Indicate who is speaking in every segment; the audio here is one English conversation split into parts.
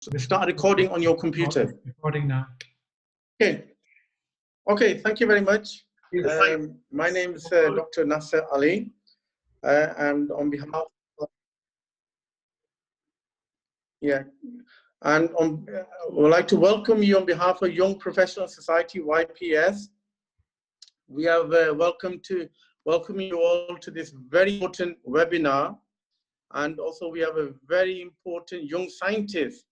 Speaker 1: start recording on your computer.
Speaker 2: Recording now.
Speaker 1: Okay. Okay, thank you very much. My name is Dr. Nasser Ali, and on behalf of, would like to welcome you on behalf of Young Professional Society, YPS. We are welcome you all to this very important webinar. And also we have a very important young scientist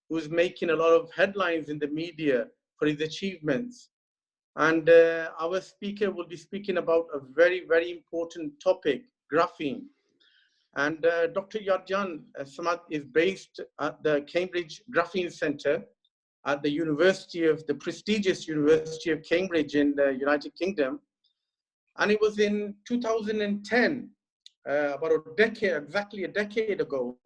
Speaker 1: who's making a lot of headlines in the media for his achievements. And our speaker will be speaking about a very, very important topic, graphene. And Dr. Yarjan Samad is based at the Cambridge Graphene Center at the prestigious University of Cambridge in the United Kingdom. And it was in 2010, about exactly a decade ago,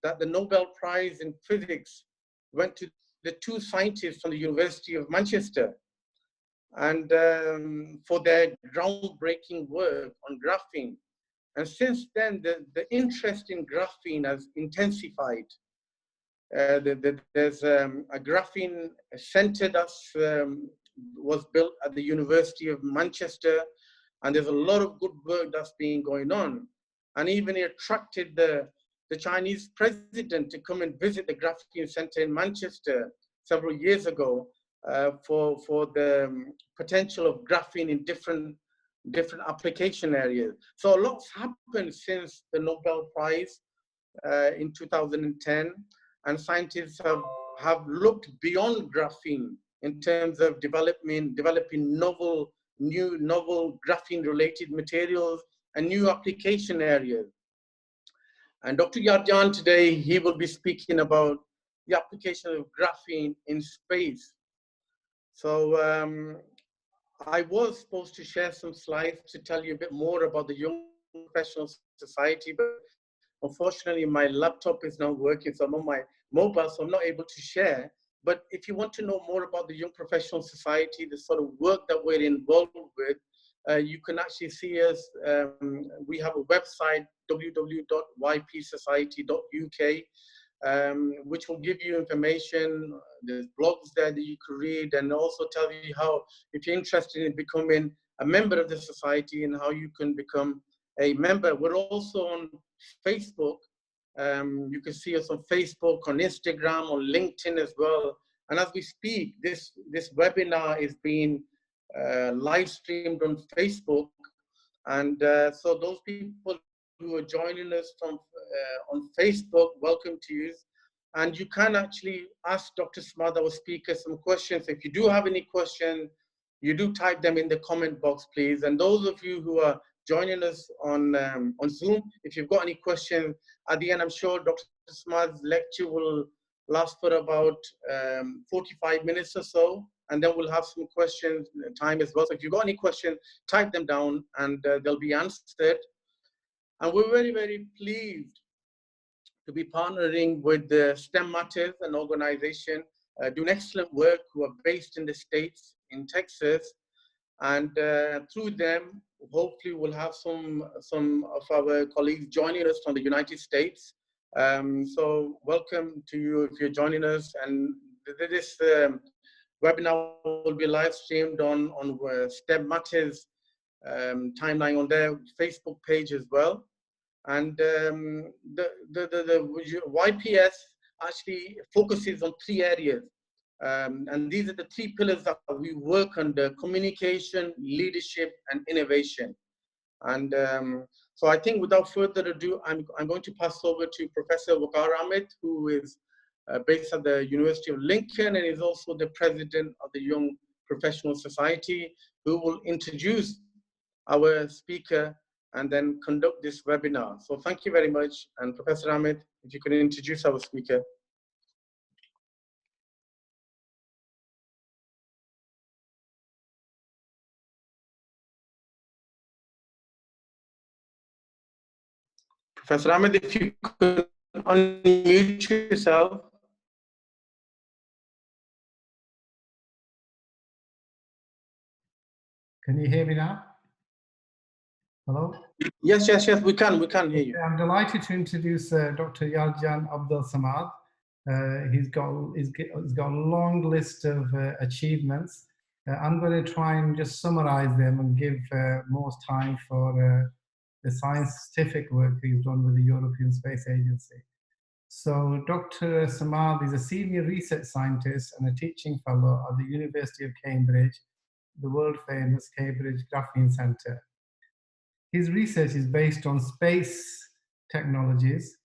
Speaker 1: that the Nobel Prize in Physics went to the two scientists from the University of Manchester, and for their groundbreaking work on graphene. And since then, the interest in graphene has intensified. There's a graphene center that was built at the University of Manchester, and there's a lot of good work that's been going on. And even it attracted the Chinese president to come and visit the Graphene Center in Manchester several years ago for the potential of graphene in different application areas. So a lot's happened since the Nobel Prize in 2010, and scientists have looked beyond graphene in terms of developing novel graphene-related materials and new application areas. And Dr. Yarjan today, he will be speaking about the application of graphene in space. So I was supposed to share some slides to tell you a bit more about the Young Professional Society, but unfortunately my laptop is not working, so I'm on my mobile, so I'm not able to share. But if you want to know more about the Young Professional Society, the sort of work that we're involved with, you can actually see us. We have a website, www.ypsociety.uk, which will give you information. There's blogs there that you can read, and also tell you how, if you're interested in becoming a member of the society, and how you can become a member. We're also on Facebook. You can see us on Facebook, on Instagram, on LinkedIn as well. And as we speak, this webinar is being live streamed on Facebook. And so those people who are joining us from on Facebook, welcome to you. And you can actually ask Dr. Samad, our speaker, some questions. If you do have any questions, you do type them in the comment box, please. And those of you who are joining us on Zoom, if you've got any questions, at the end, I'm sure Dr. Samad's lecture will last for about 45 minutes or so, and then we'll have some questions time as well. So if you've got any questions, type them down, and they'll be answered. And we're very, very pleased to be partnering with the STEM Matters, an organization doing excellent work, who are based in the States, in Texas. And through them, hopefully we'll have some of our colleagues joining us from the United States. So welcome to you if you're joining us. And this webinar will be live streamed on STEM Matters timeline on their Facebook page as well. And the YPS actually focuses on 3 areas. And these are the 3 pillars that we work under: communication, leadership, and innovation. And so I think without further ado, I'm going to pass over to Professor Waqar Ahmed, who is based at the University of Lincoln and is also the president of the Young Professional Society, who will introduce our speaker and then conduct this webinar. So thank you very much. And Professor Ahmed, if you could introduce our speaker. Professor Ahmed, if you could unmute yourself.
Speaker 2: Can you hear me now? Hello?
Speaker 1: Yes, we can hear you.
Speaker 2: I'm delighted to introduce Dr. Yarjan Abdul Samad. He's got a long list of achievements. I'm going to try and just summarize them and give more time for the scientific work he's done with the European Space Agency. So Dr. Samad is a senior research scientist and a teaching fellow at the University of Cambridge, the world-famous Cambridge Graphene Centre. His research is based on space technologies,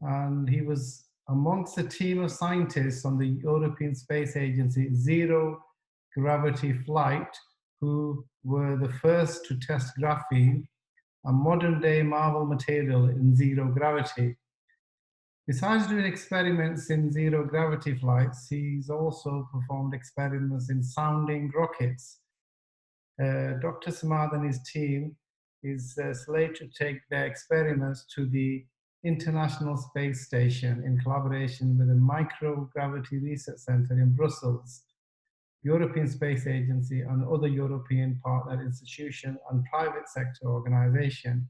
Speaker 2: and he was amongst a team of scientists on the European Space Agency Zero Gravity Flight, who were the first to test graphene, a modern-day marvel material in zero gravity. Besides doing experiments in zero gravity flights, he's also performed experiments in sounding rockets. Dr. Samad and his team is slated to take their experiments to the International Space Station in collaboration with the Microgravity Research Centre in Brussels, European Space Agency, and other European partner institutions and private sector organizations.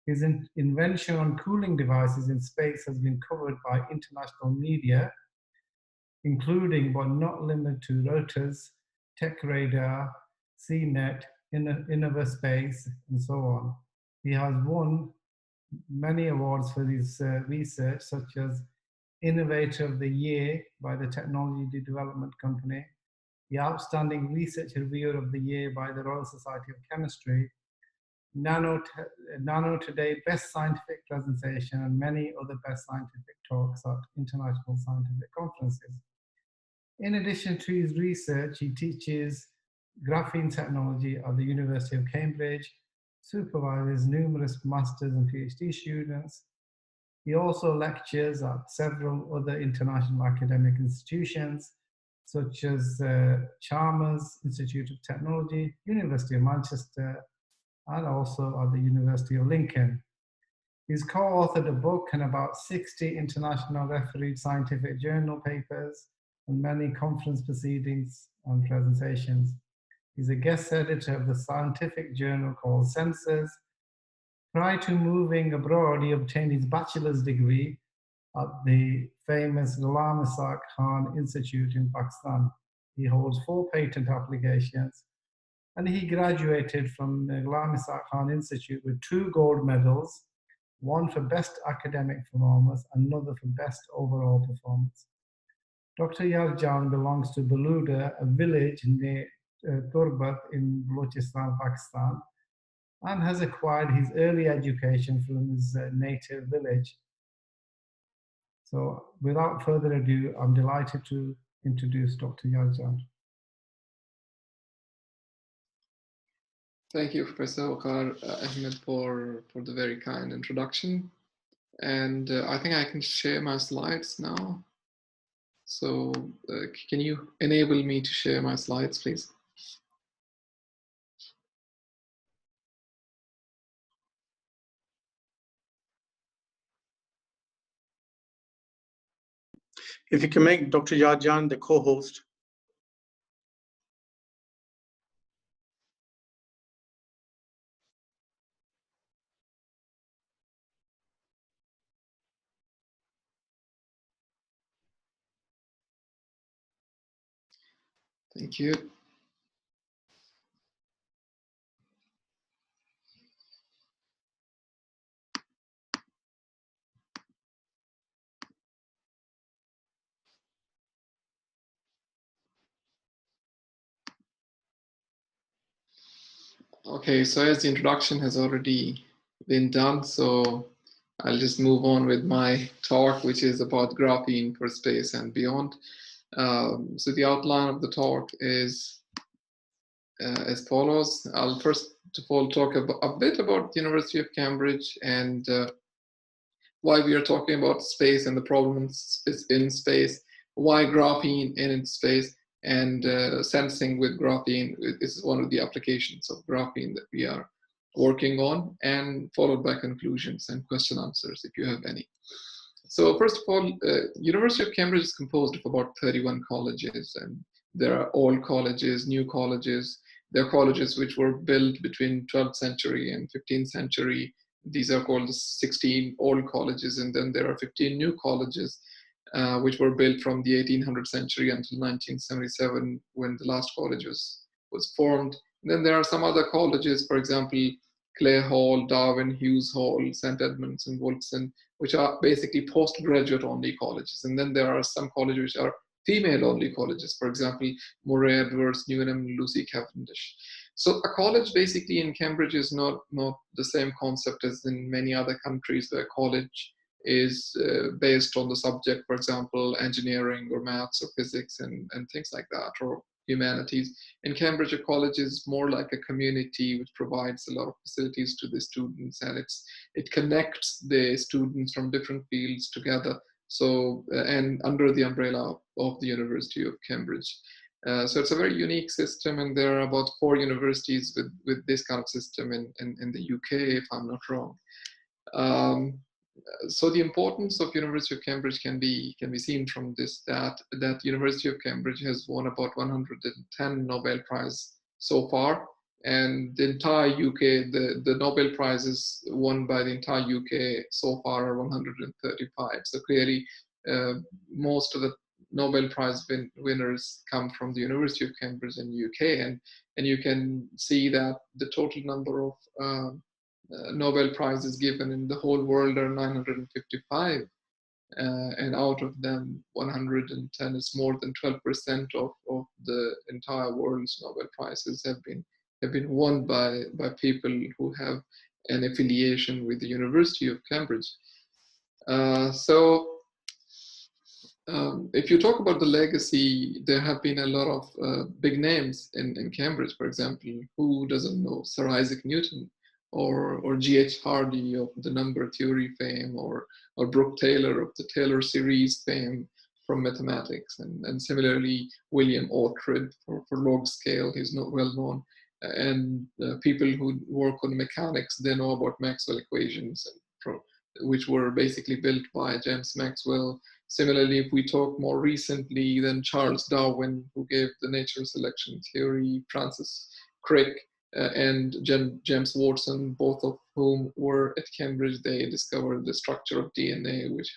Speaker 2: His invention on cooling devices in space has been covered by international media, including but not limited to Reuters, TechRadar, CNET, InnovaSpace, and so on. He has won many awards for his research, such as Innovator of the Year by the Technology Development Company, the Outstanding Research Reviewer of the Year by the Royal Society of Chemistry, Nano Today Best Scientific Presentation, and many other best scientific talks at international scientific conferences. In addition to his research, he teaches graphene technology at the University of Cambridge, supervises numerous master's and PhD students. He also lectures at several other international academic institutions, such as Chalmers Institute of Technology, University of Manchester, and also at the University of Lincoln. He's co-authored a book and about 60 international refereed scientific journal papers and many conference proceedings and presentations. He's a guest editor of the scientific journal called Sensors. Prior to moving abroad, he obtained his bachelor's degree at the famous Ghulam Ishaq Khan Institute in Pakistan. He holds 4 patent applications, and he graduated from the Ghulam Ishaq Khan Institute with 2 gold medals, one for best academic performance, another for best overall performance. Dr. Yarjan belongs to Baluda, a village near Turbat in Balochistan, Pakistan, and has acquired his early education from his native village. So without further ado, I'm delighted to introduce Dr. Yarjan.
Speaker 3: Thank you, Professor Waqar Ahmed, for the very kind introduction. And I think I can share my slides now. So can you enable me to share my slides, please?
Speaker 1: If you can make Dr. Yarjan the co-host.
Speaker 3: Thank you. Okay, so as the introduction has already been done, so I'll just move on with my talk, which is about graphene for space and beyond. So the outline of the talk is as follows. I'll first of all talk a bit about the University of Cambridge and why we are talking about space and the problems in space, why graphene in space, and sensing with graphene is one of the applications of graphene that we are working on, and followed by conclusions and question answers if you have any. So first of all, University of Cambridge is composed of about 31 colleges, and there are old colleges, new colleges. There are colleges which were built between 12th century and 15th century. These are called the 16 old colleges, and then there are 15 new colleges. which were built from the 1800th century until 1977, when the last college was formed. And then there are some other colleges, for example, Clay Hall, Darwin, Hughes Hall, St. Edmunds, and Wolfson, which are basically postgraduate only colleges. And then there are some colleges which are female only colleges, for example, Murray Edwards, Newnham, Lucy Cavendish. So a college basically in Cambridge is not the same concept as in many other countries where college is based on the subject, for example, engineering or maths or physics and things like that, or humanities. In Cambridge, a college is more like a community which provides a lot of facilities to the students, and it connects the students from different fields together. So, and under the umbrella of the University of Cambridge. So it's a very unique system, and there are about 4 universities with this kind of system in the UK, if I'm not wrong. So the importance of University of Cambridge can be seen from this, that University of Cambridge has won about 110 Nobel Prize so far, and the entire UK, the Nobel Prizes won by the entire UK so far are 135. So clearly, most of the Nobel Prize winners come from the University of Cambridge in UK, and you can see that the total number of Nobel Prizes given in the whole world are 955, and out of them 110 is more than 12% of the entire world's Nobel Prizes have been won by people who have an affiliation with the University of Cambridge. If you talk about the legacy, there have been a lot of big names in Cambridge. For example, who doesn't know Sir Isaac Newton, or G.H. Hardy of the number theory fame, or Brooke Taylor of the Taylor series fame from mathematics, and similarly William Oughtred for log scale, he's not well known, and people who work on mechanics, they know about Maxwell equations, which were basically built by James Maxwell. Similarly, if we talk more recently, then Charles Darwin, who gave the natural selection theory, Francis Crick, and James Watson, both of whom were at Cambridge. They discovered the structure of DNA, which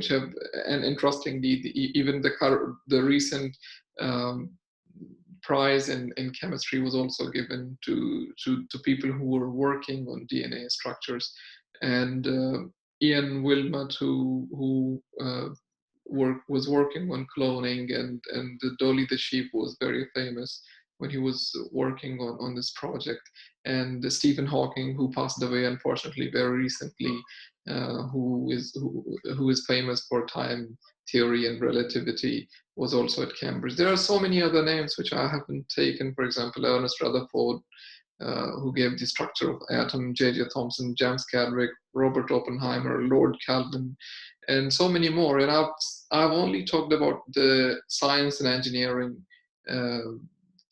Speaker 3: have, and interestingly, even the recent prize in chemistry was also given to people who were working on DNA structures. And Ian Wilmot, who was working on cloning, and the Dolly the sheep was very famous when he was working on this project. And Stephen Hawking, who passed away unfortunately very recently, who is famous for time theory and relativity, was also at Cambridge. There are so many other names which I haven't taken. For example, Ernest Rutherford, who gave the structure of atom, J.J. Thomson, James Chadwick, Robert Oppenheimer, Lord Kelvin, and so many more. And I've only talked about the science and engineering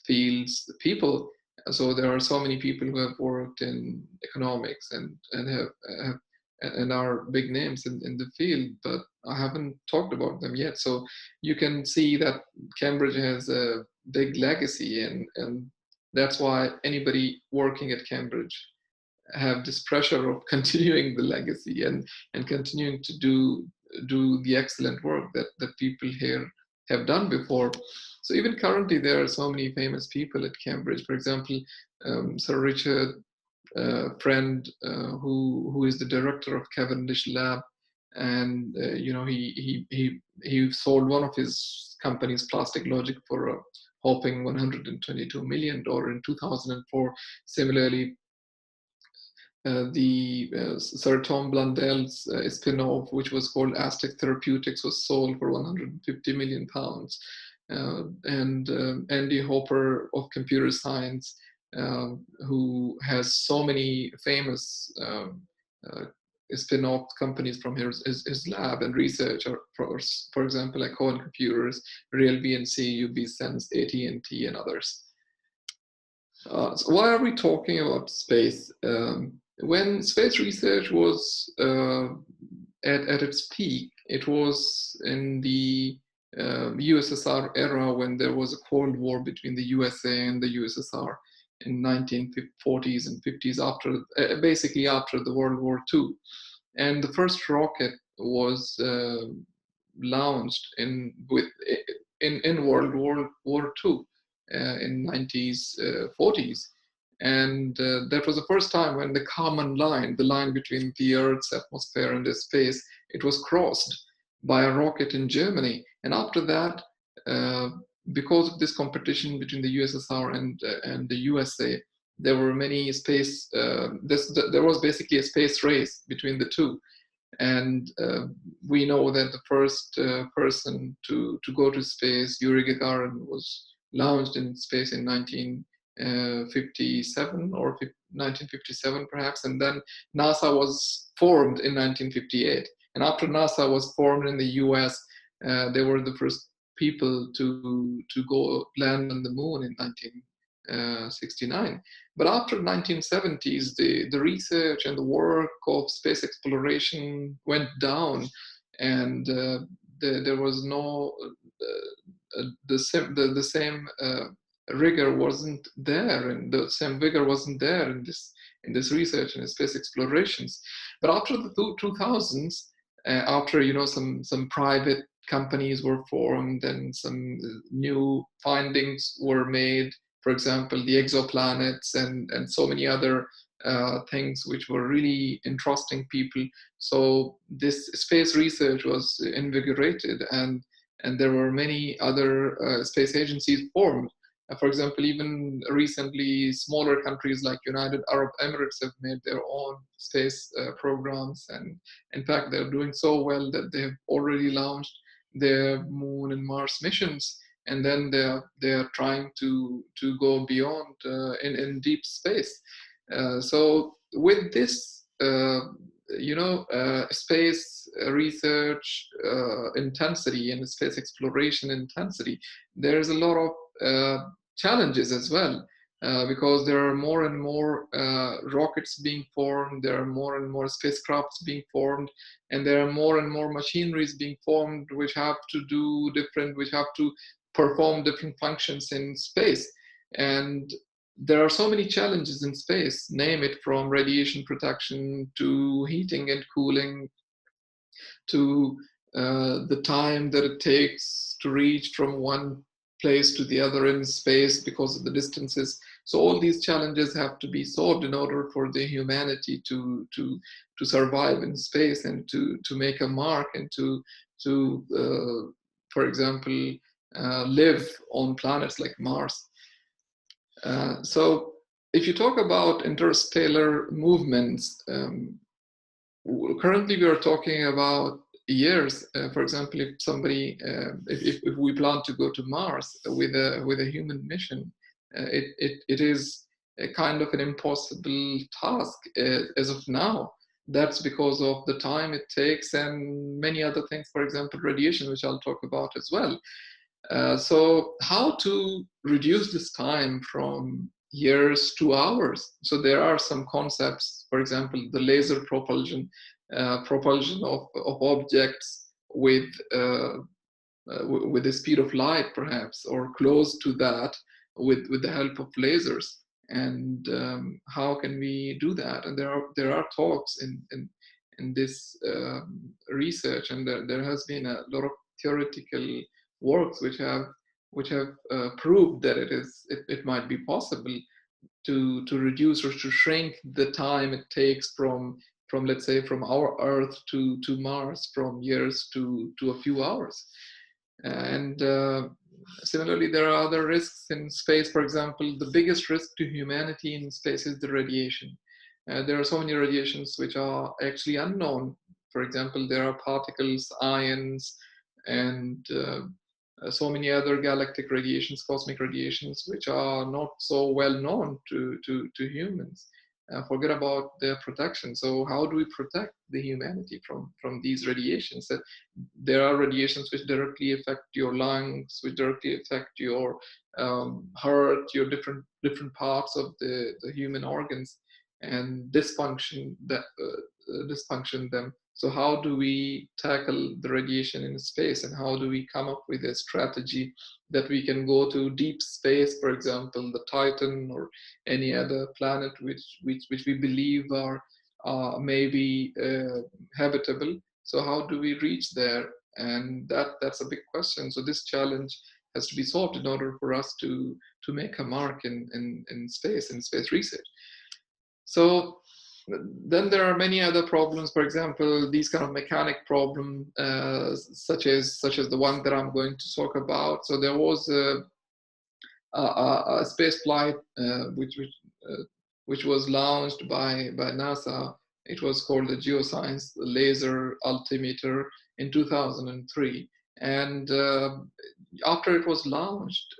Speaker 3: fields, the people. So there are so many people who have worked in economics and are big names in the field, but I haven't talked about them yet. So you can see that Cambridge has a big legacy, and that's why anybody working at Cambridge have this pressure of continuing the legacy and continuing to do the excellent work that people here have done before. So even currently, there are so many famous people at Cambridge. For example, Sir Richard Friend, who is the director of Cavendish Lab, and he sold one of his companies, Plastic Logic, for a whopping $122 million in 2004. Similarly, Sir Tom Blundell's spin-off, which was called Aztec Therapeutics, was sold for £150 million. And Andy Hopper of computer science, who has so many famous spin-off companies from his lab and research, or for example, like Cohen Computers, Real BNC, UB Sense, AT&T, and others. So why are we talking about space? When space research was at its peak, it was in the USSR era, when there was a Cold War between the USA and the USSR in 1940s and 50s, basically after the World War II. And the first rocket was launched in World War II in 90s, 40s. And that was the first time when the common line, the line between the Earth's atmosphere and the space, it was crossed by a rocket in Germany. And after that, because of this competition between the USSR and the USA, there were many space, there was basically a space race between the two. And we know that the first person to go to space, Yuri Gagarin, was launched in space in 1957 or 1957 perhaps, and then NASA was formed in 1958. And after NASA was formed in the US, they were the first people to go land on the moon in 1969. But after 1970s, the research and the work of space exploration went down, and there was no the same rigor wasn't there, and the same vigor wasn't there in this research and space explorations. But after the 2000s, after some private companies were formed and some new findings were made, for example, the exoplanets and so many other things which were really interesting people. So this space research was invigorated, and there were many other space agencies formed. For example, even recently, smaller countries like United Arab Emirates have made their own space programs, and in fact, they're doing so well that they've already launched their Moon and Mars missions, and then they're trying to go beyond in deep space. So with this, space research intensity and space exploration intensity, there's a lot of challenges as well, because there are more and more rockets being formed, there are more and more spacecrafts being formed, and there are more and more machineries being formed which have to perform different functions in space. And there are so many challenges in space, name it, from radiation protection to heating and cooling, to the time that it takes to reach from one place to the other in space because of the distances. So all these challenges have to be solved in order for the humanity to survive in space and to make a mark and to for example, live on planets like Mars. So if you talk about interstellar movements, currently we are talking about years. For example, if somebody, if we plan to go to Mars with a human mission, it is a kind of an impossible task as of now. That's because of the time it takes and many other things, for example, radiation, which I'll talk about as well. So how to reduce this time from years to hours? So there are some concepts, for example, the laser propulsion of objects with the speed of light, perhaps, or close to that, with the help of lasers. And how can we do that? And there are talks in this research, and there has been a lot of theoretical works which have proved that it might be possible to reduce or to shrink the time it takes from let's say from our Earth to Mars, from years to a few hours. And similarly, there are other risks in space. For example, the biggest risk to humanity in space is the radiation. There are so many radiations which are actually unknown. For example, there are particles, ions, and so many other galactic radiations, cosmic radiations, which are not so well known to humans. Forget about their protection. So how do we protect the humanity from these radiations? There are radiations which directly affect your lungs, which directly affect your heart, your different parts of the human organs, and dysfunction them. So how do we tackle the radiation in space, and how do we come up with a strategy that we can go to deep space, for example, the Titan or any other planet which we believe are maybe habitable? So how do we reach there And that's a big question. So this challenge has to be solved in order for us to make a mark in space research. So then there are many other problems. For example, these kind of mechanic problems, such as the one that I'm going to talk about. So there was a space flight which was launched by NASA. It was called the Geoscience Laser Altimeter in 2003. And after it was launched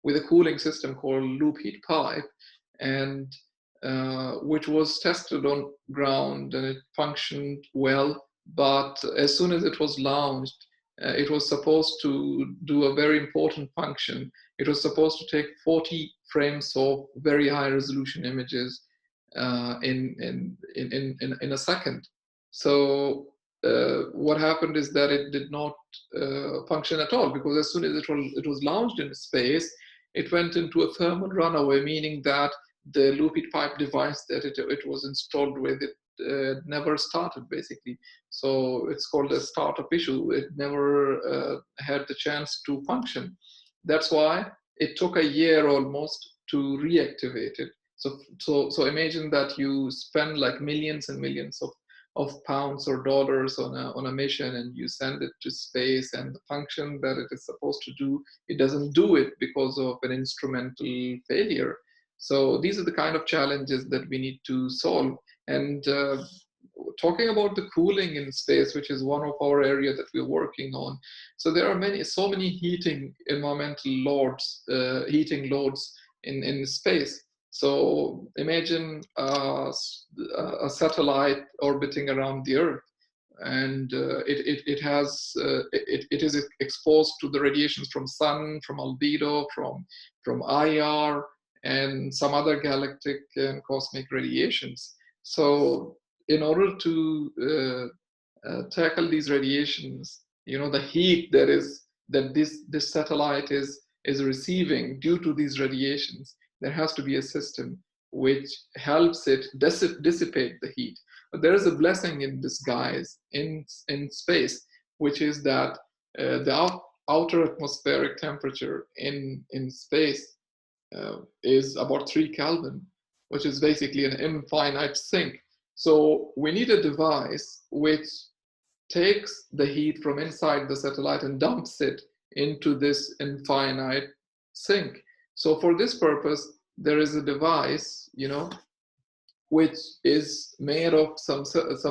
Speaker 3: with a cooling system called loop heat pipe, and which was tested on ground, and it functioned well. But as soon as it was launched, it was supposed to do a very important function. It was supposed to take 40 frames of very high resolution images in a second. So what happened is that it did not function at all, because as soon as it was launched in space, it went into a thermal runaway, meaning that the loop heat pipe device that it was installed with, it never started, basically. So it's called a startup issue. It never had the chance to function. That's why it took a year almost to reactivate it. So imagine that you spend like millions and millions of pounds or dollars on a mission, and you send it to space, and the function that it is supposed to do, it doesn't do it because of an instrumental failure. So these are the kind of challenges that we need to solve. And talking about the cooling in space, which is one of our area that we're working on. So there are so many heating environmental loads, heating loads in space. So imagine a satellite orbiting around the Earth, and it is exposed to the radiations from sun, from albedo, from IR, and some other galactic and cosmic radiations. So in order to tackle these radiations, the heat that this satellite is receiving due to these radiations, there has to be a system which helps it dissipate the heat. But there is a blessing in disguise in space, which is that the outer atmospheric temperature in space is about 3 Kelvin, which is basically an infinite sink. So we need a device which takes the heat from inside the satellite and dumps it into this infinite sink. So for this purpose, there is a device, which is made of some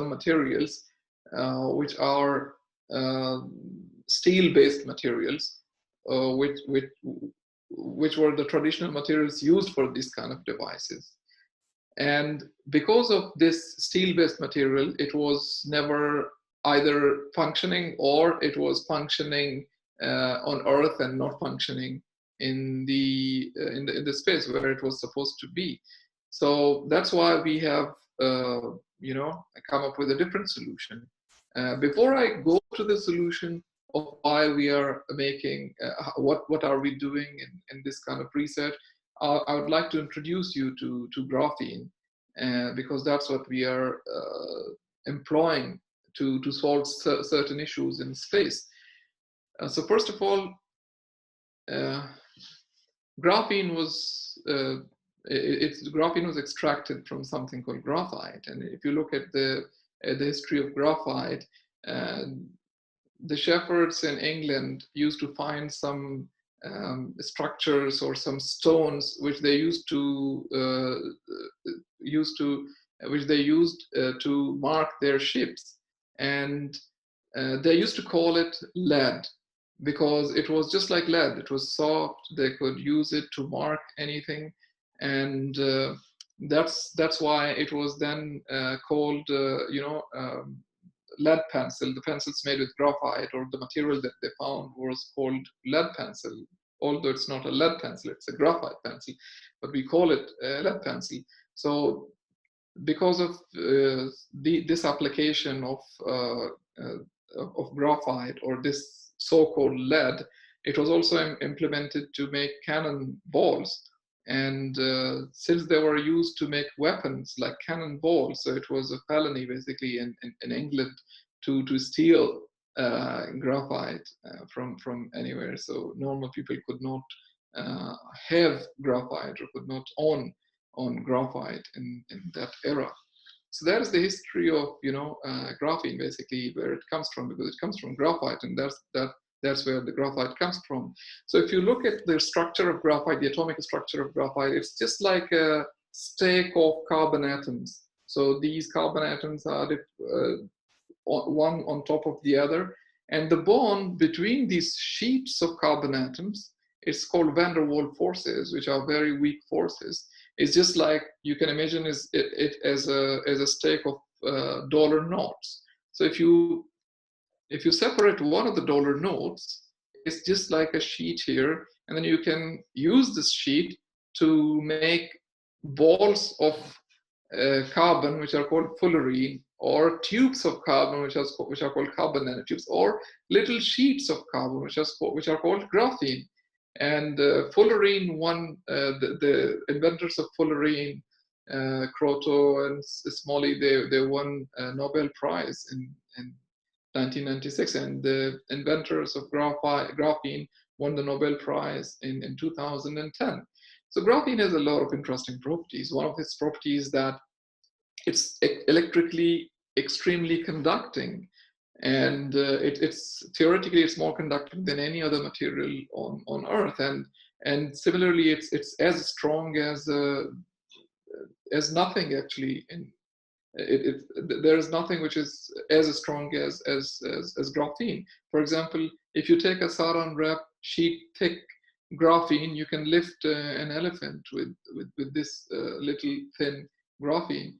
Speaker 3: materials, which are steel-based materials, which were the traditional materials used for these kind of devices. And because of this steel-based material, it was never either functioning, or it was functioning on Earth and not functioning in the space where it was supposed to be. So that's why we have come up with a different solution. Before I go to the solution of why we are making, what are we doing in this kind of research, I would like to introduce you to graphene, because that's what we are employing to solve certain issues in space. So first of all, graphene was extracted from something called graphite, and if you look at the history of graphite, the shepherds in England used to find some structures or some stones which they used to mark their ships, and they used to call it lead, because it was just like lead. It was soft. They could use it to mark anything, and that's why it was then called lead pencil. The pencils made with graphite, or the material that they found, was called lead pencil. Although it's not a lead pencil, it's a graphite pencil, but we call it lead pencil. So because of this application of graphite, or this so-called lead, it was also implemented to make cannon balls. And since they were used to make weapons like cannon balls, so it was a felony basically in England to steal graphite from anywhere. So normal people could not have graphite or could not own graphite in that era. So that is the history of graphene, basically, where it comes from, because it comes from graphite, and that's where the graphite comes from. So if you look at the structure of graphite, the atomic structure of graphite, it's just like a stack of carbon atoms. So these carbon atoms are one on top of the other, and the bond between these sheets of carbon atoms is called van der Waals forces, which are very weak forces. It's just like, you can imagine it as a stack of dollar notes. So if you separate one of the dollar notes, it's just like a sheet here, and then you can use this sheet to make balls of carbon, which are called fullerene, or tubes of carbon, which are called carbon nanotubes, or little sheets of carbon, which are called graphene. And fullerene won, the inventors of fullerene, Kroto and Smalley, they won a Nobel Prize in 1996, and the inventors of graphene won the Nobel Prize in 2010. So graphene has a lot of interesting properties. One of its properties is that it's electrically extremely conducting, and it's theoretically it's more conductive than any other material on Earth, and similarly it's as strong as nothing actually. There is nothing which is as strong as graphene. For example, if you take a saran wrap sheet thick graphene, you can lift an elephant with this little thin graphene,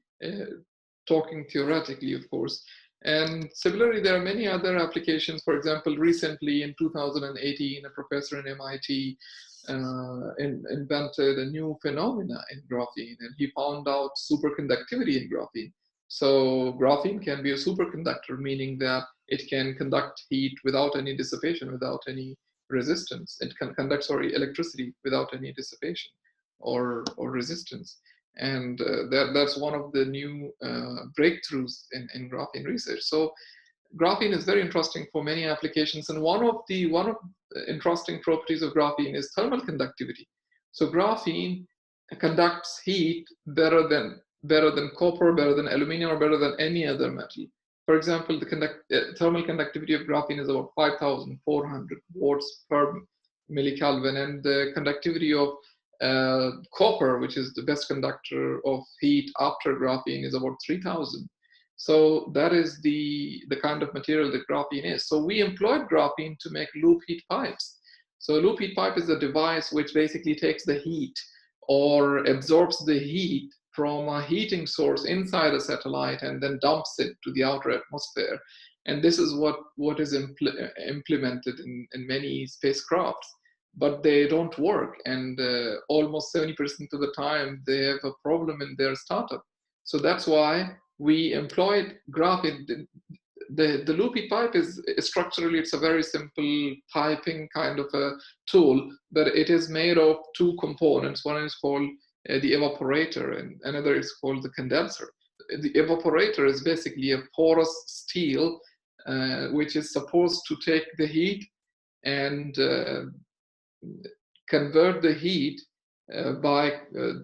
Speaker 3: talking theoretically, of course. And similarly, there are many other applications. For example, recently in 2018, a professor in MIT invented a new phenomena in graphene, and he found out superconductivity in graphene. So graphene can be a superconductor, meaning that it can conduct heat without any dissipation, without any resistance. It can conduct, electricity without any dissipation or resistance. And that's one of the new breakthroughs in graphene research. So graphene is very interesting for many applications, and one of the interesting properties of graphene is thermal conductivity. So graphene conducts heat better than copper, better than aluminum, or better than any other metal. For example, the thermal conductivity of graphene is about 5,400 watts per millikelvin, and the conductivity of copper, which is the best conductor of heat after graphene, is about 3,000. So that is the kind of material that graphene is. So we employed graphene to make loop heat pipes. So a loop heat pipe is a device which basically takes the heat or absorbs the heat from a heating source inside a satellite and then dumps it to the outer atmosphere. And this is what is implemented in many spacecrafts, but they don't work. And almost 70% of the time, they have a problem in their startup. So that's why we employed graphene. The loop heat pipe is structurally, it's a very simple piping kind of a tool, but it is made of two components. One is called the evaporator, and another is called the condenser. The evaporator is basically a porous steel which is supposed to take the heat and convert the heat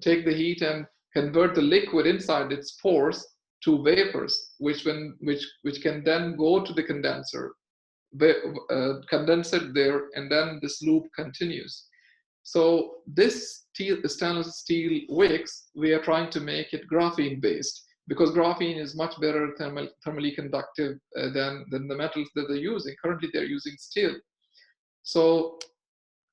Speaker 3: take the heat and convert the liquid inside its pores to vapors, which can then go to the condenser, condense it there, and then this loop continues. So this stainless steel wicks, we are trying to make it graphene based, because graphene is much better thermally conductive than the metals that they're using. Currently they're using steel. So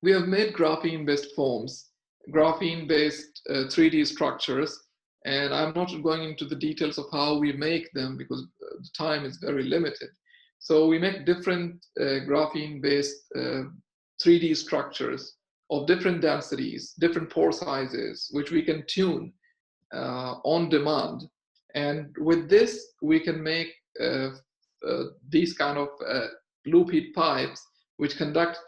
Speaker 3: we have made graphene based foams, graphene based 3D structures, and I'm not going into the details of how we make them because the time is very limited. So we make different graphene based 3D structures of different densities, different pore sizes, which we can tune on demand. And with this, we can make these kind of loop heat pipes which conduct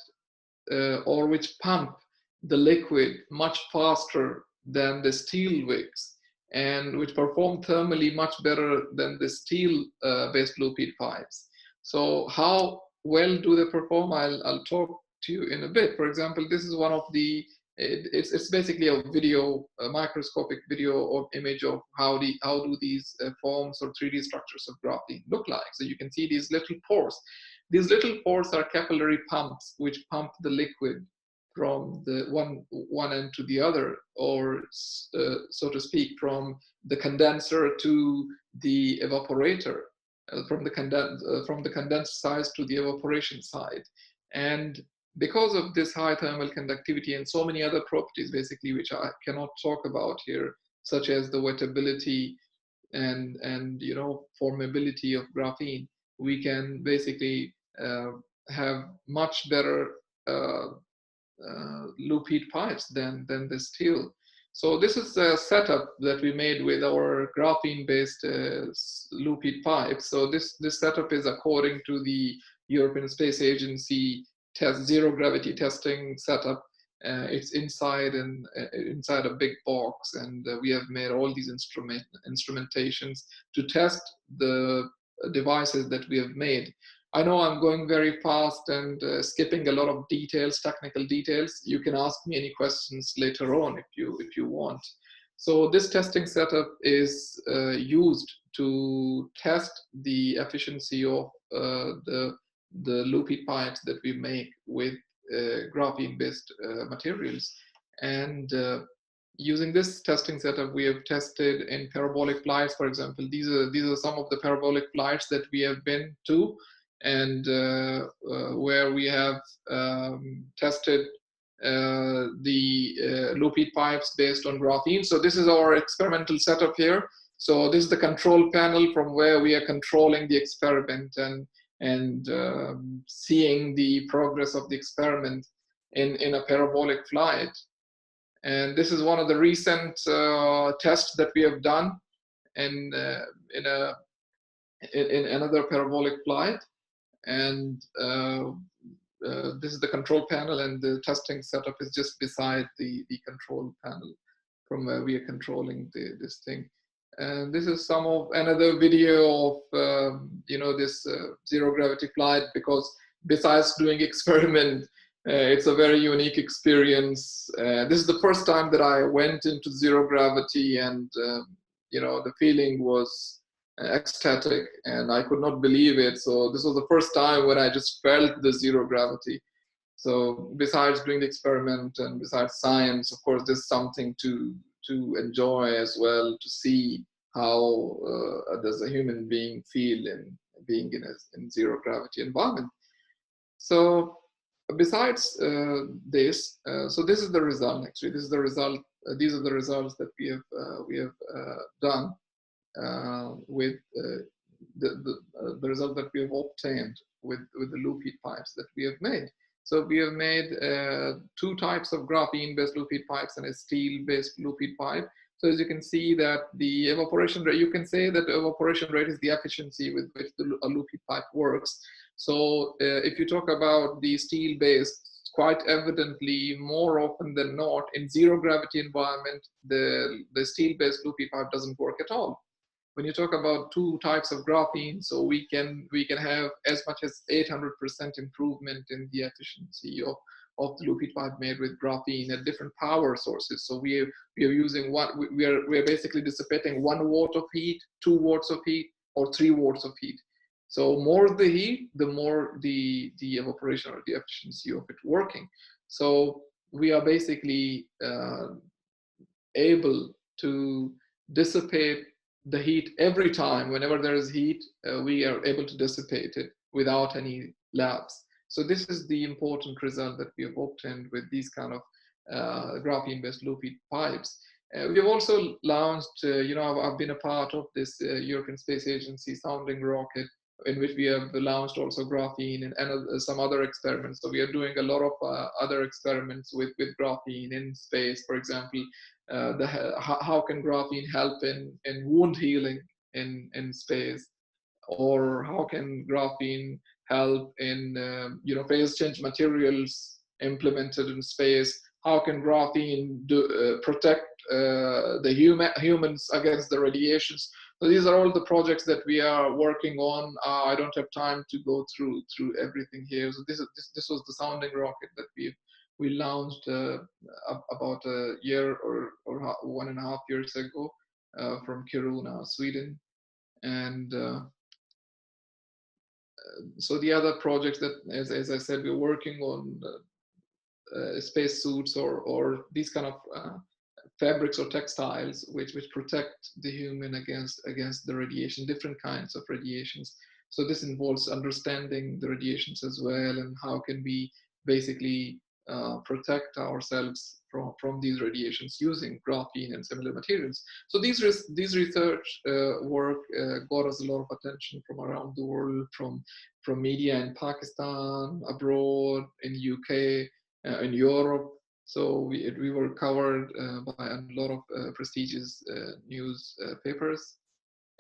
Speaker 3: or which pump the liquid much faster than the steel wicks, and which perform thermally much better than the steel based loop heat pipes. So how well do they perform? I'll talk to you in a bit. For example, this is one of the, it's basically a video, a microscopic video or image of how do these forms or 3D structures of graphene look like. So you can see these little pores. These little pores are capillary pumps which pump the liquid from the one end to the other, or so to speak, from the condenser to the evaporator, from the condensed side to the evaporation side. And because of this high thermal conductivity and so many other properties, basically, which I cannot talk about here, such as the wettability and formability of graphene, we can basically have much better loop heat pipes than the steel. So this is a setup that we made with our graphene-based loop heat pipes. So this setup is according to the European Space Agency zero gravity testing setup. It's inside a big box, and we have made all these instrumentations to test the devices that we have made. I know I'm going very fast and skipping a lot of details, technical details. You can ask me any questions later on if you want. So this testing setup is used to test the efficiency of the loop heat pipes that we make with graphene-based materials. And using this testing setup, we have tested in parabolic flights, for example. These are some of the parabolic flights that we have been to, and where we have tested the loop heat pipes based on graphene. So this is our experimental setup here. So this is the control panel from where we are controlling the experiment and seeing the progress of the experiment in a parabolic flight. And this is one of the recent tests that we have done in another parabolic flight. And this is the control panel, and the testing setup is just beside the control panel from where we are controlling this thing. And this is another video of this zero gravity flight, because besides doing experiment, it's a very unique experience. This is the first time that I went into zero gravity, and the feeling was ecstatic, and I could not believe it. So this was the first time when I just felt the zero gravity. So besides doing the experiment and besides science, of course, there's something to enjoy as well, to see how does a human being feel in being in zero gravity environment. So besides this, so this is the result. Actually, this is the result. These are the results that we have done with the result that we have obtained with the loop heat pipes that we have made. So we have made two types of graphene-based loop heat pipes and a steel-based loop heat pipe. So as you can see that the evaporation rate, you can say that the evaporation rate is the efficiency with which a loop heat pipe works. So if you talk about the steel-based, quite evidently, more often than not, in zero gravity environment, the steel-based loop heat pipe doesn't work at all. When you talk about two types of graphene, so we can have as much as 800% improvement in the efficiency of the loop heat pipe made with graphene at different power sources. So we are using we are basically dissipating 1 watt of heat, 2 watts of heat, or 3 watts of heat. So more the heat, the more the evaporation or the efficiency of it working. So we are basically able to dissipate the heat every time. Whenever there is heat, we are able to dissipate it without any lapse. So this is the important result that we have obtained with these kind of graphene-based loop heat pipes. We have also launched, I've been a part of this European Space Agency sounding rocket, in which we have launched also graphene and some other experiments. So we are doing a lot of other experiments with graphene in space. For example, how can graphene help in wound healing in space, or how can graphene help in phase change materials implemented in space? How can graphene protect the humans against the radiations? So these are all the projects that we are working on. I don't have time to go through everything here. So this was the sounding rocket that we launched about a year or 1.5 years ago from Kiruna, Sweden. And so the other projects that, as I said, we're working on space suits or these kind of fabrics or textiles which protect the human against the radiation, different kinds of radiations. So this involves understanding the radiations as well, and how can we basically protect ourselves from these radiations using graphene and similar materials. So these research work got us a lot of attention from around the world, from media in Pakistan, abroad, in UK, in Europe. So we were covered by a lot of prestigious news papers.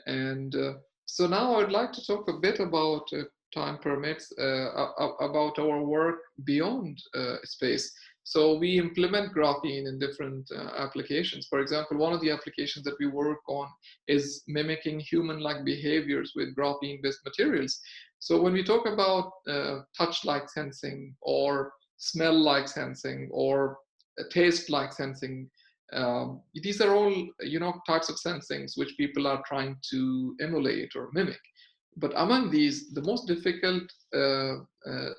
Speaker 3: And so now I'd like to talk a bit about, time permits, about our work beyond space. So we implement graphene in different applications. For example, one of the applications that we work on is mimicking human-like behaviors with graphene-based materials. So when we talk about touch-like sensing, or smell-like sensing, or taste-like sensing, these are all, types of sensings which people are trying to emulate or mimic. But among these, the most difficult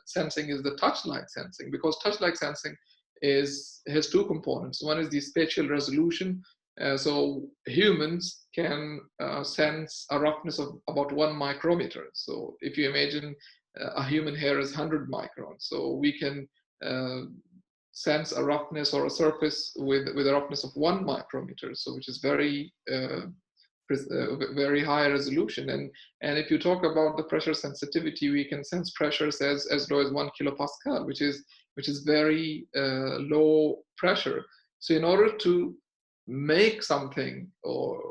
Speaker 3: sensing is the touch-like sensing, because touch-like sensing has two components. One is the spatial resolution. So humans can sense a roughness of about 1 micrometer. So if you imagine a human hair is 100 microns, so we can sense a roughness or a surface with a roughness of 1 micrometer, so which is very very high resolution. And if you talk about the pressure sensitivity, we can sense pressures as low as 1 kilopascal, which is very low pressure. So in order to make something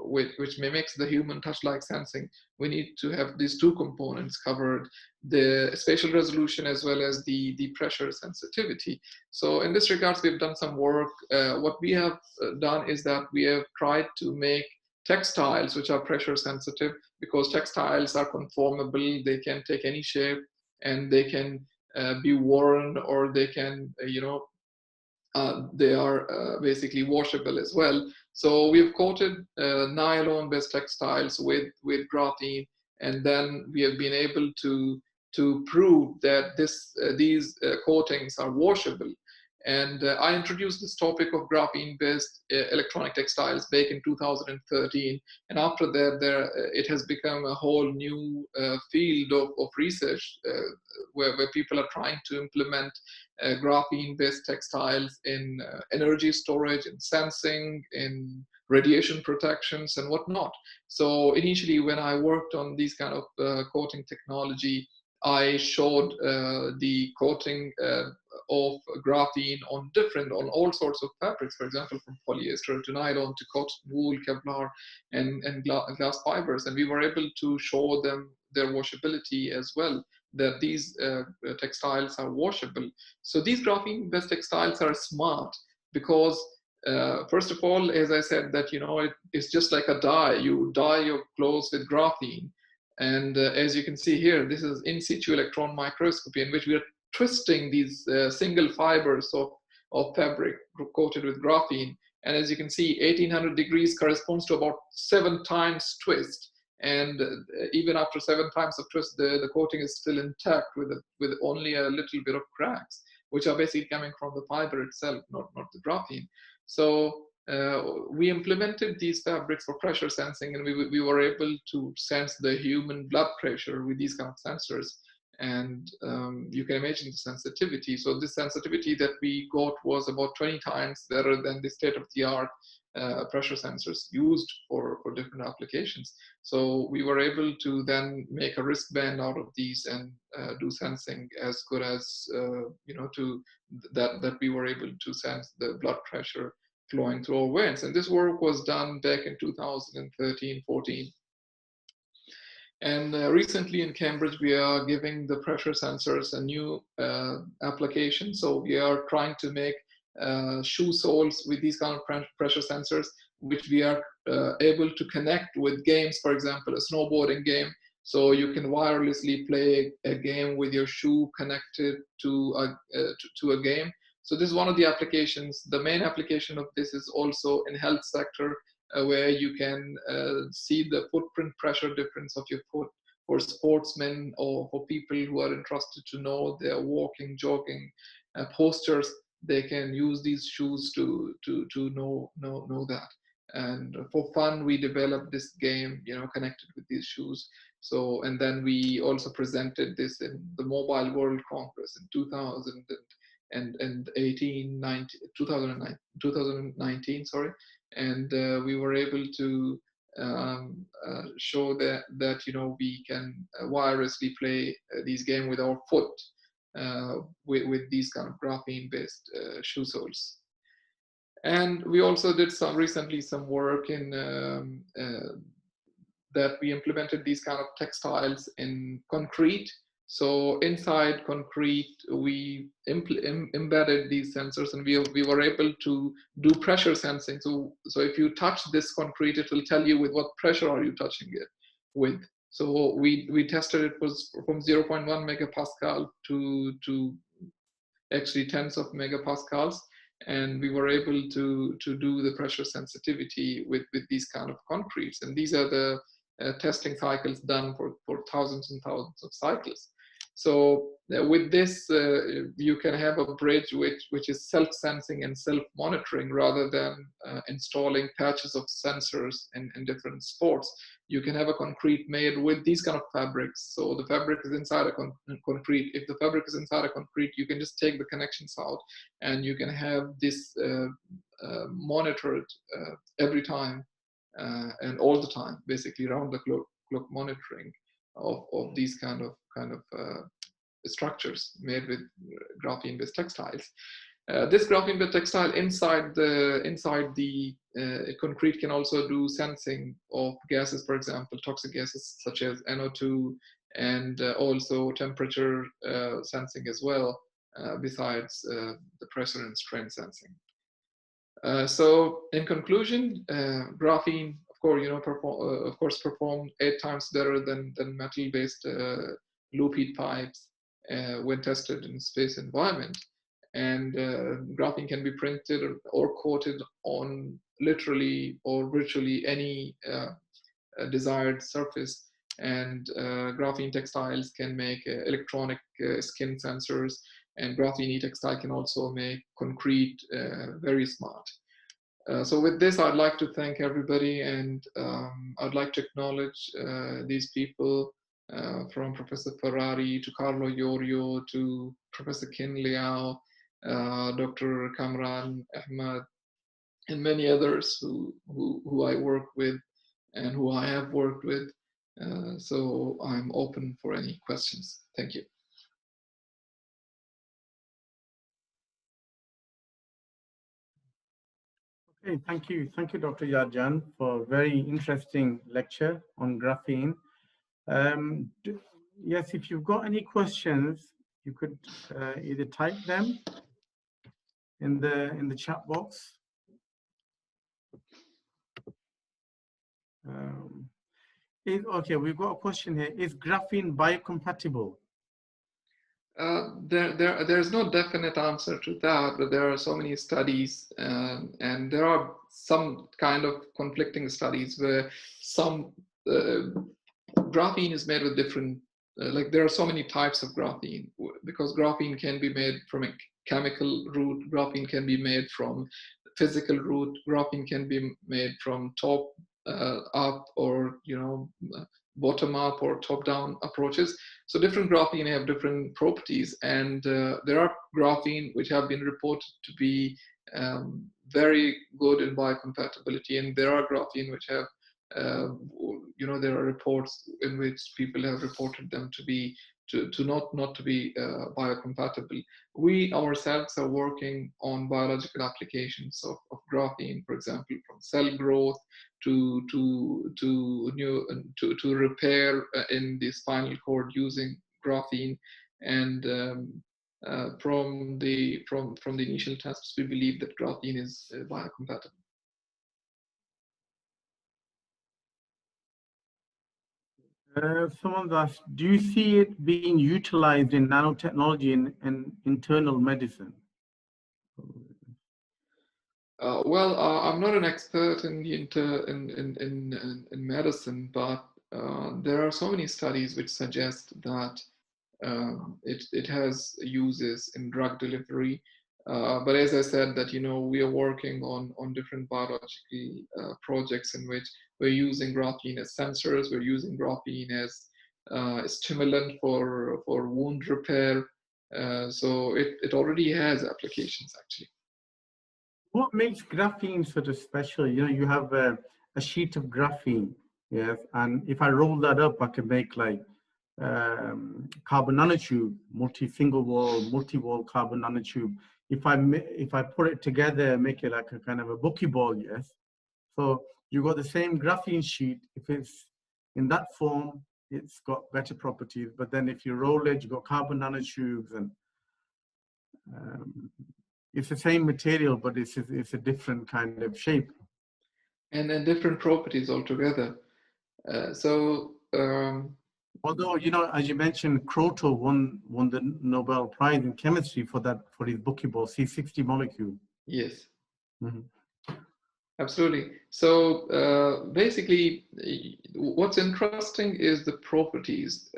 Speaker 3: which mimics the human touch-like sensing, we need to have these two components covered: the spatial resolution as well as the pressure sensitivity. So in this regards, we've done some work. What we have done is that we have tried to make textiles which are pressure sensitive, because textiles are conformable, they can take any shape, and they can be worn, or they can they are basically washable as well. So we've coated nylon-based textiles with graphene, and then we have been able to prove that these coatings are washable. And I introduced this topic of graphene-based electronic textiles back in 2013. And after that, it has become a whole new field of research where people are trying to implement graphene-based textiles in energy storage, in sensing, in radiation protections, and whatnot. So initially, when I worked on these kind of coating technology, I showed the coating of graphene on all sorts of fabrics, for example, from polyester to nylon to cotton, wool, Kevlar, and glass fibers. And we were able to show them their washability as well, that these textiles are washable. So these graphene-based textiles are smart because, first of all, as I said, that it's just like a dye. You dye your clothes with graphene. And as you can see here, this is in situ electron microscopy, in which we are twisting these single fibers of fabric coated with graphene. And as you can see, 1800 degrees corresponds to about 7 times twist. And even after 7 times of twist, the coating is still intact with only a little bit of cracks, which are basically coming from the fiber itself, not the graphene. So we implemented these fabrics for pressure sensing, and we were able to sense the human blood pressure with these kind of sensors. And you can imagine the sensitivity. So this sensitivity that we got was about 20 times better than the state-of-the-art pressure sensors used for different applications. So we were able to then make a wristband out of these and do sensing as good as that we were able to sense the blood pressure flowing through our veins. And this work was done back in 2013-14. And recently in Cambridge, we are giving the pressure sensors a new application. So we are trying to make shoe soles with these kind of pressure sensors, which we are able to connect with games, for example, a snowboarding game. So you can wirelessly play a game with your shoe connected to a game. So this is one of the applications. The main application of this is also in health sector, where you can see the footprint pressure difference of your foot for sportsmen or for people who are interested to know their walking, jogging postures. They can use these shoes to know that. And for fun, we developed this game, connected with these shoes. So, and then we also presented this in the Mobile World Congress in 2019, sorry. And we were able to show that we can wirelessly play these games with our foot with these kind of graphene-based shoe soles. And we also did recently some work in that we implemented these kind of textiles in concrete. So inside concrete, we embedded these sensors, and we were able to do pressure sensing. So if you touch this concrete, it will tell you with what pressure are you touching it with. So we tested it was from 0.1 megapascal to actually tens of megapascals, and we were able to do the pressure sensitivity with these kind of concretes. And these are the testing cycles done for thousands and thousands of cycles. So with this, you can have a bridge which is self-sensing and self-monitoring, rather than installing patches of sensors in different sports. You can have a concrete made with these kind of fabrics. So the fabric is inside a concrete. If the fabric is inside a concrete, you can just take the connections out, and you can have this monitored every time and all the time, basically round the clock monitoring of these kind of structures made with graphene-based textiles. This graphene-based textile inside the concrete can also do sensing of gases, for example, toxic gases such as NO2, and also temperature sensing as well, besides the pressure and strain sensing. So in conclusion, graphene, of course, performed 8 times better than metal-based loop heat pipes when tested in space environment. And graphene can be printed or coated on literally or virtually any desired surface. And graphene textiles can make electronic skin sensors, and graphene E-textile can also make concrete very smart. So with this, I'd like to thank everybody, and I'd like to acknowledge these people, from Professor Ferrari to Carlo Iorio to Professor Kin Liao, Dr. Kamran Ahmad, and many others who I work with and who I have worked with. So I'm open for any questions. Thank you.
Speaker 1: Okay, thank you, Dr. Yarjan, for a very interesting lecture on graphene. Yes, if you've got any questions, you could either type them in the chat box. Okay, we've got a question here. Is graphene biocompatible?
Speaker 3: There's no definite answer to that, but there are so many studies, and there are some kind of conflicting studies where some graphene is made with different, like there are so many types of graphene, because graphene can be made from a chemical route, graphene can be made from physical route, graphene can be made from top up, or bottom up or top down approaches. So different graphene have different properties, and there are graphene which have been reported to be very good in biocompatibility, and there are graphene which have there are reports in which people have reported them to be not to be biocompatible. We ourselves are working on biological applications of graphene, for example, from cell growth to repair in the spinal cord using graphene. And from the initial tests, we believe that graphene is biocompatible.
Speaker 1: Someone's asked, do you see it being utilized in nanotechnology in internal medicine?
Speaker 3: Well, I'm not an expert in the in medicine, but there are so many studies which suggest that it has uses in drug delivery. But as I said, that we are working on different biological projects in which we're using graphene as sensors, we're using graphene as a stimulant for wound repair. So it already has applications actually.
Speaker 1: What makes graphene sort of special? You have a sheet of graphene, yes, and if I roll that up, I can make like carbon nanotube, single wall, multi-wall carbon nanotube. If I put it together, make it like a kind of a buckyball, yes. So you got the same graphene sheet. If it's in that form, it's got better properties. But then if you roll it, you got carbon nanotubes, and it's the same material, but it's a different kind of shape.
Speaker 3: And then different properties altogether.
Speaker 1: Although, as you mentioned, Kroto won the Nobel Prize in chemistry for his buckyball C60 molecule.
Speaker 3: Yes.
Speaker 1: Mm-hmm.
Speaker 3: Absolutely. So basically, what's interesting is the properties.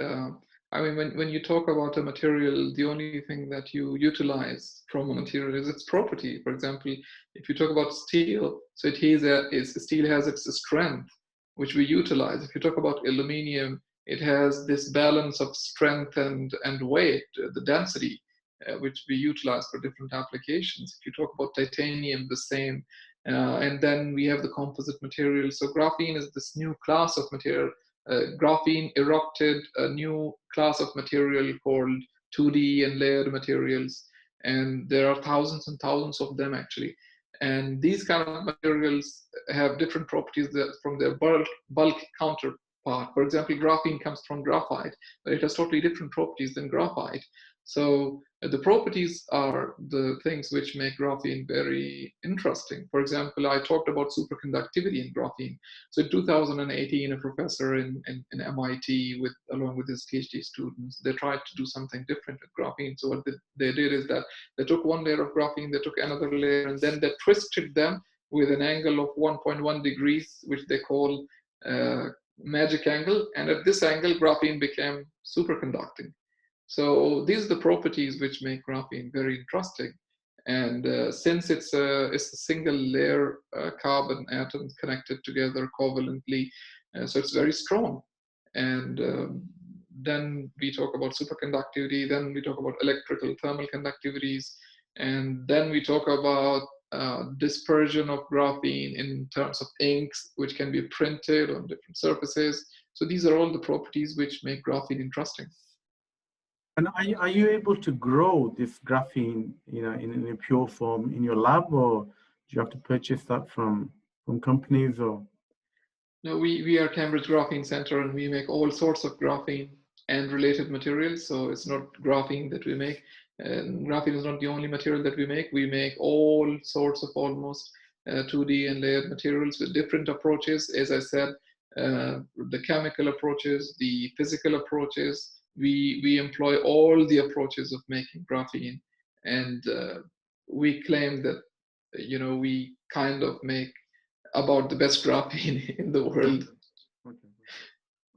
Speaker 3: I mean, when you talk about a material, the only thing that you utilize from a material is its property. For example, if you talk about steel, so steel has its strength, which we utilize. If you talk about aluminium, it has this balance of strength and weight, the density, which we utilize for different applications. If you talk about titanium, the same. And then we have the composite material. So graphene is this new class of material. Graphene erupted a new class of material called 2D and layered materials. And there are thousands and thousands of them actually. And these kind of materials have different properties from their bulk counterpart. For example, graphene comes from graphite, but it has totally different properties than graphite. So the properties are the things which make graphene very interesting. For example, I talked about superconductivity in graphene. So in 2018, a professor in MIT, along with his PhD students, they tried to do something different with graphene. So what they did is that they took one layer of graphene, they took another layer, and then they twisted them with an angle of 1.1 degrees, which they call magic angle. And at this angle, graphene became superconducting. So these are the properties which make graphene very interesting. And since it's a single layer carbon atoms connected together covalently, so it's very strong. And then we talk about superconductivity, then we talk about electrical thermal conductivities, and then we talk about dispersion of graphene in terms of inks, which can be printed on different surfaces. So these are all the properties which make graphene interesting.
Speaker 1: And are you able to grow this graphene, in a pure form in your lab, or do you have to purchase that from companies? Or
Speaker 3: no, we are Cambridge Graphene Center, and we make all sorts of graphene and related materials. So it's not graphene that we make. And graphene is not the only material that we make. We make all sorts of almost 2D and layered materials with different approaches. As I said, the chemical approaches, the physical approaches. We employ all the approaches of making graphene, and we claim that we kind of make about the best graphene in the world.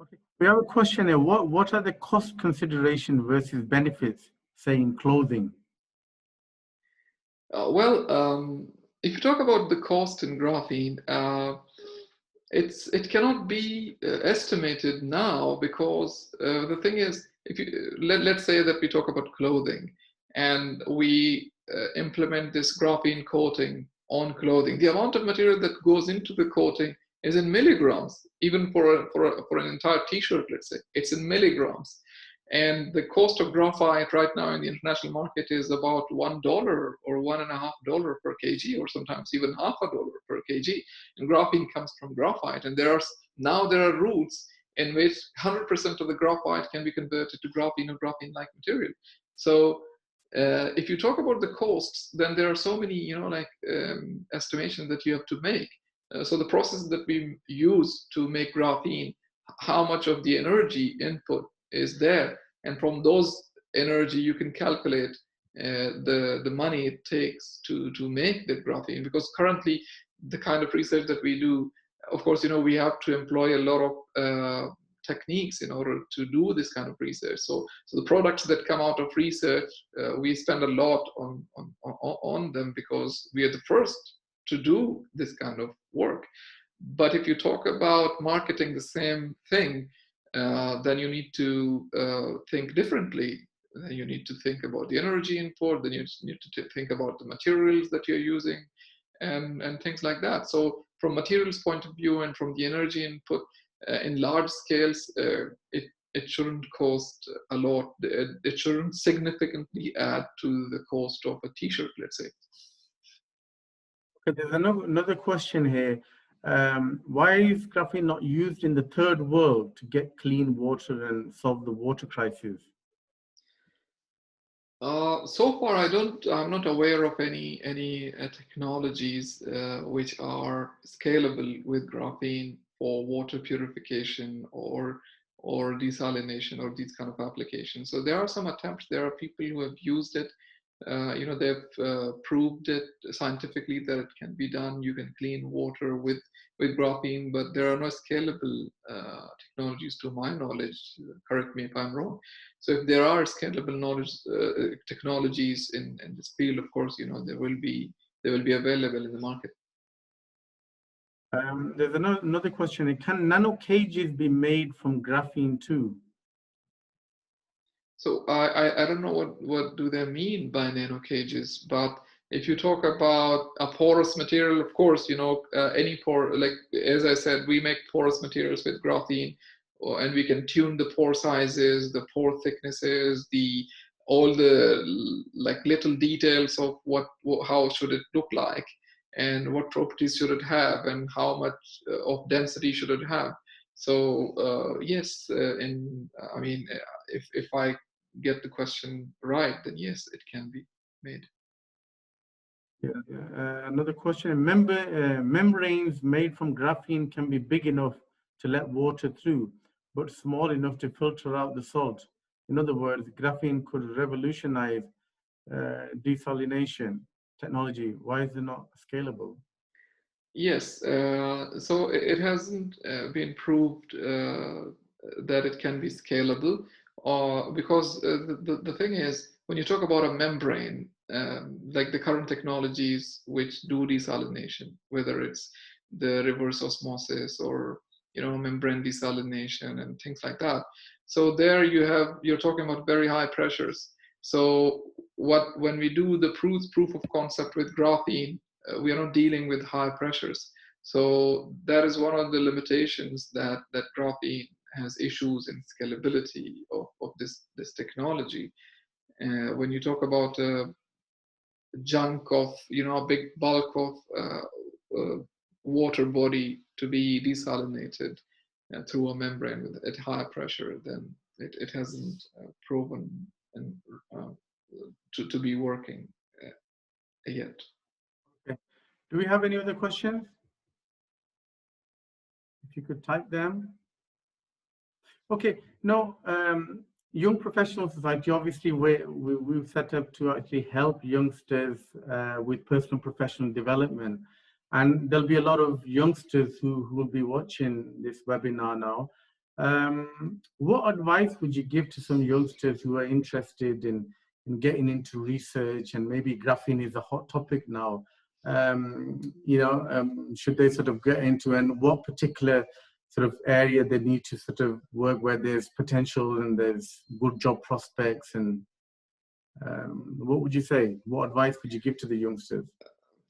Speaker 1: Okay. We have a question here. What are the cost considerations versus benefits, say in clothing?
Speaker 3: If you talk about the cost in graphene, it cannot be estimated now, because the thing is, let's say that we talk about clothing and we implement this graphene coating on clothing. The amount of material that goes into the coating is in milligrams. Even for an entire t-shirt, let's say, it's in milligrams. And the cost of graphite right now in the international market is about $1 or $1.50 per kg, or sometimes even $0.50 per kg. And graphene comes from graphite. And there are routes in which 100% of the graphite can be converted to graphene or graphene-like material. So if you talk about the costs, then there are so many, estimations that you have to make. So the process that we use to make graphene how much of the energy input is there, and from those energy you can calculate the money it takes to make the graphene. Because currently the kind of research that we do, of course, we have to employ a lot of techniques in order to do this kind of research. So the products that come out of research, we spend a lot on them because we are the first to do this kind of work. But if you talk about marketing the same thing, then you need to think differently. Then you need to think about the energy input, then you need to think about the materials that you're using, and things like that. So from materials point of view and from the energy input, in large scales, it shouldn't cost a lot. It shouldn't significantly add to the cost of a t-shirt, let's say.
Speaker 1: Okay, there's another question here. Why is graphene not used in the third world to get clean water and solve the water crisis?
Speaker 3: So far, I'm not aware of any technologies which are scalable with graphene for water purification or desalination or these kind of applications. So there are some attempts. There are people who have used it. They've proved it scientifically that it can be done. You can clean water with graphene, but there are no scalable technologies to my knowledge. Correct me if I'm wrong. So if there are scalable technologies in this field, of course, they will be available in the market.
Speaker 1: There's another question. Can nano cages be made from graphene too?
Speaker 3: So I don't know what do they mean by nano cages, but if you talk about a porous material, of course, any pore, like as I said, we make porous materials with graphene, and we can tune the pore sizes, the pore thicknesses, all the like little details of how should it look like, and what properties should it have, and how much of density should it have. So yes, I mean, if I get the question right, then yes, it can be made.
Speaker 1: Yeah. Another question. Membranes made from graphene can be big enough to let water through, but small enough to filter out the salt. In other words, graphene could revolutionize desalination technology. Why is it not scalable?
Speaker 3: Yes, so it hasn't been proved that it can be scalable, because the thing is, when you talk about a membrane, like the current technologies which do desalination, whether it's the reverse osmosis or membrane desalination and things like that. So there you're talking about very high pressures. So when we do the proof of concept with graphene, we are not dealing with high pressures. So that is one of the limitations that graphene has issues in scalability of this technology. When you talk about a chunk of, a big bulk of water body to be desalinated through a membrane at high pressure, then it hasn't proven and to be working yet.
Speaker 1: Okay. Do we have any other questions? If you could type them. Okay. No, Young Professional Society, obviously we've set up to actually help youngsters with personal professional development. And there'll be a lot of youngsters who will be watching this webinar now. What advice would you give to some youngsters who are interested in getting into research, and maybe graphene is a hot topic now? Should they sort of get into, and what particular sort of area they need to sort of work where there's potential and there's good job prospects? And what would you say? What advice would you give to the youngsters?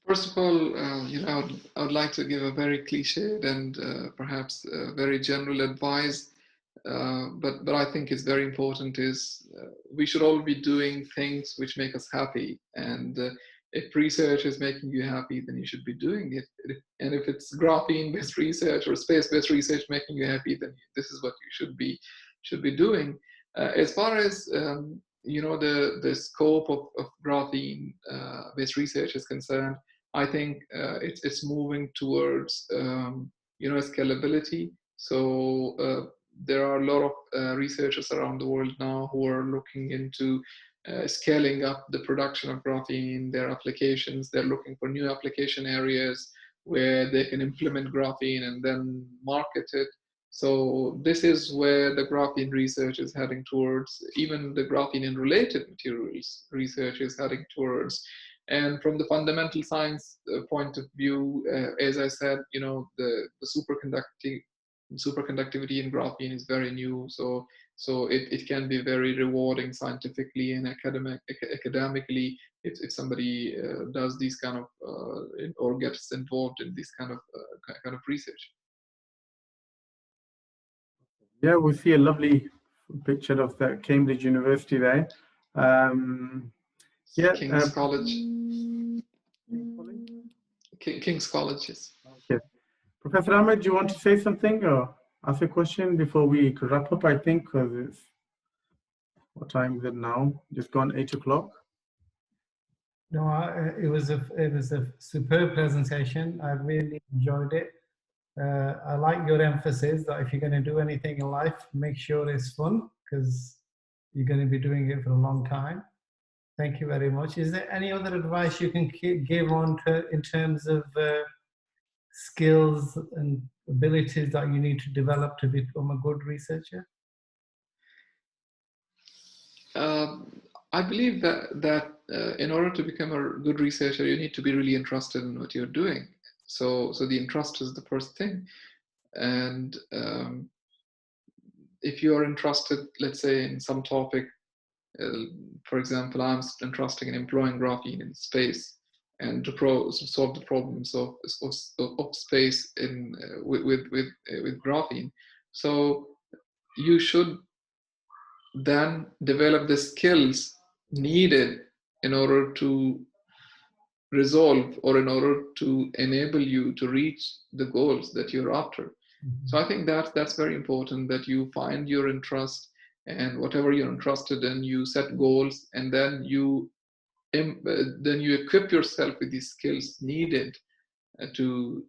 Speaker 3: First of all, I would like to give a very cliched and perhaps very general advice, but I think it's very important is we should all be doing things which make us happy. And if research is making you happy, then you should be doing it. And if it's graphene-based research or space-based research making you happy, then this is what you should be doing. As far as the scope of graphene-based research is concerned, I think it's moving towards scalability. So there are a lot of researchers around the world now who are looking into scaling up the production of graphene, their applications. They're looking for new application areas where they can implement graphene and then market it. So this is where the graphene research is heading towards. Even the graphene and related materials research is heading towards. And from the fundamental science point of view, as I said, the superconductivity in graphene is very new. So it can be very rewarding scientifically and academically if somebody does these kind of or gets involved in this kind of research.
Speaker 1: Yeah, we see a lovely picture of the Cambridge University there. Yeah,
Speaker 3: King's College. King's College, yes.
Speaker 1: Okay. Professor Ahmed, do you want to say something or ask a question before we wrap up? I think because it's, what time is it now? Just gone 8 o'clock.
Speaker 2: No, it was a superb presentation. I really enjoyed it. I like your emphasis that if you're going to do anything in life, make sure it's fun, because you're going to be doing it for a long time. Thank you very much. Is there any other advice you can give on in terms of skills and abilities that you need to develop to become a good researcher?
Speaker 3: I believe that in order to become a good researcher, you need to be really interested in what you're doing. So the interest is the first thing. And if you are interested, let's say, in some topic, for example, I'm interested in employing graphene in space and to solve the problems of space with graphene. So you should then develop the skills needed in order to resolve or in order to enable you to reach the goals that you're after. Mm-hmm. So I think that's very important, that you find your interest, and whatever you're interested in, you set goals, and then you equip yourself with these skills needed to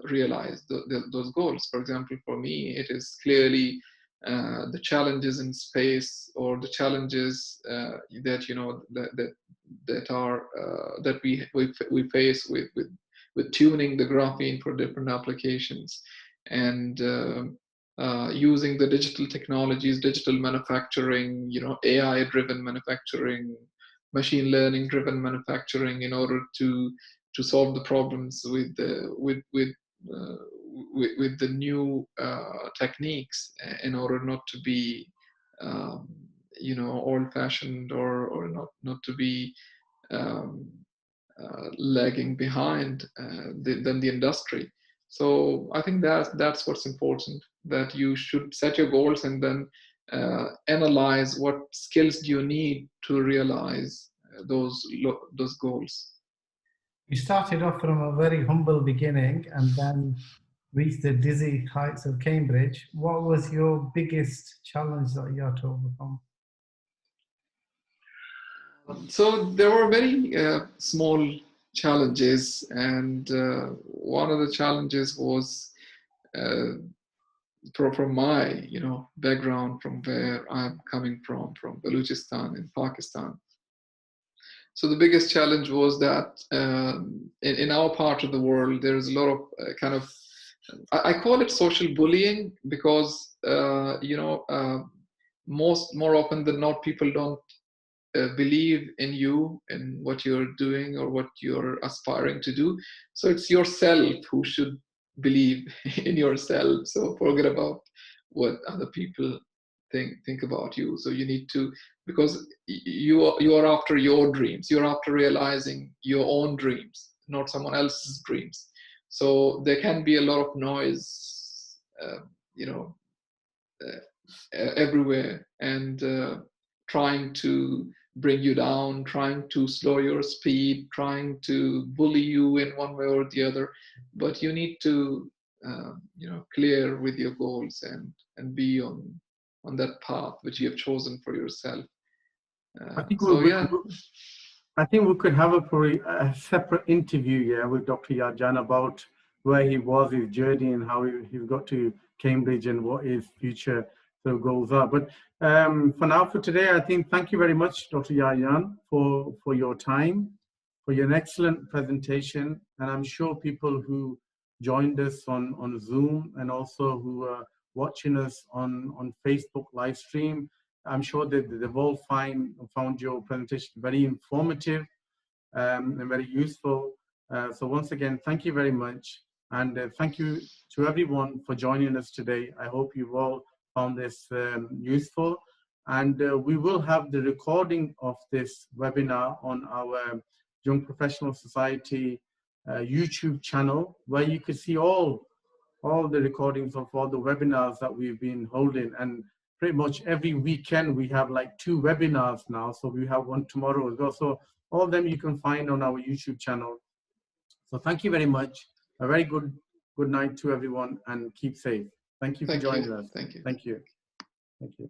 Speaker 3: realize those goals. For example, for me, it is clearly the challenges in space, or the challenges that we face with tuning the graphene for different applications, and using the digital technologies, digital manufacturing, AI-driven manufacturing, machine learning-driven manufacturing, in order to solve the problems with the new techniques, in order not to be old-fashioned, or not to be lagging behind than the industry. So I think that's what's important, that you should set your goals and then analyze what skills do you need to realize those goals.
Speaker 2: You started off from a very humble beginning and then reached the dizzy heights of Cambridge. What was your biggest challenge that you had to overcome?
Speaker 3: So there were many small challenges, and one of the challenges was from my background, from where I'm coming from Balochistan in Pakistan. So the biggest challenge was that in our part of the world, there's a lot of I call it social bullying, because more often than not, people don't believe in you and what you're doing or what you're aspiring to do. So it's yourself who should believe in yourself. So forget about what other people think about you. So you need to, because you are after your dreams. You're after realizing your own dreams, not someone else's dreams. So there can be a lot of noise, everywhere, and trying to bring you down, trying to slow your speed, trying to bully you in one way or the other. But you need to clear with your goals and be on that path which you have chosen for yourself.
Speaker 1: I think we could have a separate interview with Dr. Yarjan about where he was, his journey, and how he's got to Cambridge and what his future sort of goals are. But for now, for today, I think thank you very much, Dr. Yarjan, for your time, for your excellent presentation. And I'm sure people who joined us on Zoom and also who are watching us on Facebook live stream, I'm sure that they've all found your presentation very informative and very useful. So once again, thank you very much. And thank you to everyone for joining us today. I hope you've all found this useful. And we will have the recording of this webinar on our Young Professional Society YouTube channel, where you can see all the recordings of all the webinars that we've been holding. And pretty much every weekend we have like 2 webinars now. So we have one tomorrow as well. So all of them you can find on our YouTube channel. So thank you very much. A very good night to everyone, and keep safe. Thank you for joining us.
Speaker 3: Thank you.
Speaker 1: Thank you. Thank you.